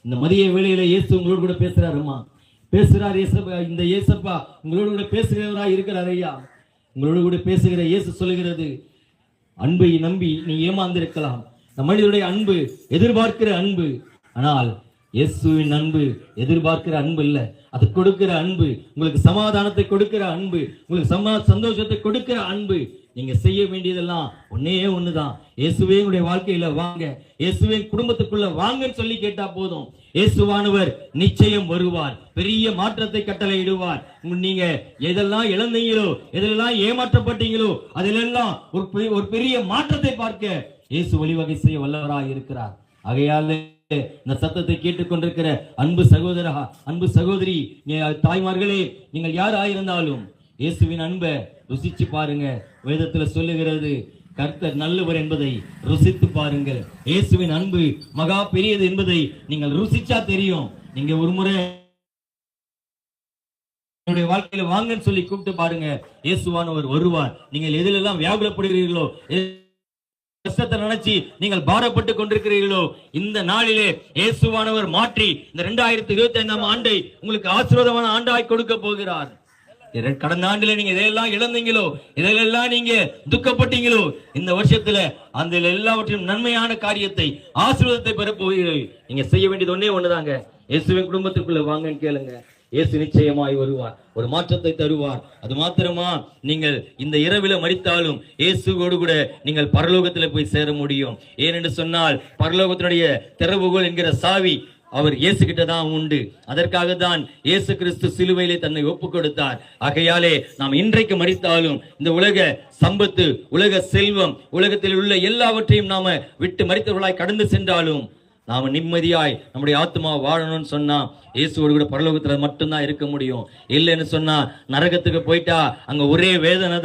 இந்த மதிய வேளையில இயேசு உங்களோடு கூட பேசுறாருமா, பேசுறார். இந்த இயேசப்பா உங்களோடு கூட பேசுகிறவராய் இருக்கிறார் ஐயா. உங்களோடு கூட பேசுகிற இயேசு சொல்லுகிறது, அன்பை நம்பி நீ ஏமாந்திருக்கலாம். இந்த மனிதனுடைய அன்பு எதிர்பார்க்கிற அன்பு, ஆனால் இயேசுவின் அன்பு எதிர்பார்க்கிற அன்பு இல்ல, அது கொடுக்கிற அன்பு, உங்களுக்கு சமாதானத்தை கொடுக்கிற அன்பு, உங்களுக்கு சந்தோஷத்தை கொடுக்கிற அன்பு. நீங்க செய்ய வேண்டியதெல்லாம் ஒன்னே ஒண்ணுதான், இயேசுவே உங்களுடைய வாழ்க்கையில வாங்க, இயேசுவே குடும்பத்துக்குள்ள வாங்கன்னு சொல்லி கேட்டா போதும். இயேசுவானவர் நிச்சயம் வருவார், பெரிய மாற்றத்தை கட்டளையிடுவார். நீங்க எதெல்லாம் இழந்தீங்களோ, எதெல்லாம் ஏமாற்றப்பட்டீங்களோ, அதிலெல்லாம் ஒரு பெரிய மாற்றத்தை பார்க்க இயேசு வழிவகை செய்ய வல்லவராய் இருக்கிறார். ஆகையால இந்த சத்தத்தை கேட்டுக்கொண்டிருக்கிற அன்பு சகோதரா, அன்பு சகோதரி, தாய்மார்களே, நீங்கள் யாராயிருந்தாலும் இயேசுவின் அன்பை ருசிச்சு பாருங்க. வேதத்துல சொல்லுகிறது, கர்த்தர் நல்லவர் என்பதை ருசித்து பாருங்கள். இயேசுவின் அன்பு மகா பெரியது என்பதை நீங்கள் ருசிச்சா தெரியும். நீங்க ஒரு முறை வாழ்க்கையில வாங்கன்னு சொல்லி கூப்பிட்டு பாருங்க, இயேசுவானவர் வருவார். நீங்கள் எதிலெல்லாம் வியாகுலப்படுகிறீர்களோ, கஷ்டத்தை நினைச்சு நீங்கள் பாரப்பட்டு கொண்டிருக்கிறீர்களோ, இந்த நாளிலே இயேசுவானவர் மாற்றி இந்த 2025ஆம் ஆண்டை உங்களுக்கு ஆசீர்வாதமான ஆண்டாய் கொடுக்க போகிறார். கடந்த ஆண்டுல நீங்க எதெல்லாம் இழந்தீங்களோ, எதெல்லாம் நீங்க துக்கப்பட்டீங்களோ, இந்த வருஷத்துல அந்த எல்லாவற்றையும் நன்மையான காரியத்தை, ஆசீர்வாதத்தை பெற போகிறீர்கள். நீங்க செய்ய வேண்டியது ஒன்னே ஒண்ணுதாங்க, இயேசுவின் குடும்பத்துக்குள்ள வாங்கன்னு கேளுங்க. இயேசு நிச்சயமாய் வருவார், ஒரு மாற்றத்தை தருவார். அது மாத்திரமா, நீங்கள் இந்த இரவில மரித்தாலும் இயேசுவோடு கூட நீங்கள் பரலோகத்தில் போய் சேர முடியும். ஏனென்று சொன்னால், பரலோகத்தினுடைய திறவுகோல் என்கிற சாவி அவர் இயேசு கிட்ட தான் உண்டு. அதற்காக தான் இயேசு கிறிஸ்து சிலுவையிலே தன்னை ஒப்பு கொடுத்தார். ஆகையாலே நாம் இன்றைக்கு மரித்தாலும், இந்த உலக சம்பத்து, உலக செல்வம், உலகத்தில் உள்ள எல்லாவற்றையும் நாம விட்டு மரித்தவர்களாய் கடந்து சென்றாலும், நாம நிம்மதியாய் நம்முடைய ஆத்மா வாழணும்னு சொன்னா இயேசுவோடு கூட பரலோகத்துல மட்டும்தான் இருக்க முடியும். இல்லைன்னு சொன்னா நரகத்துக்கு போயிட்டா அங்க ஒரே வேதனை தான்.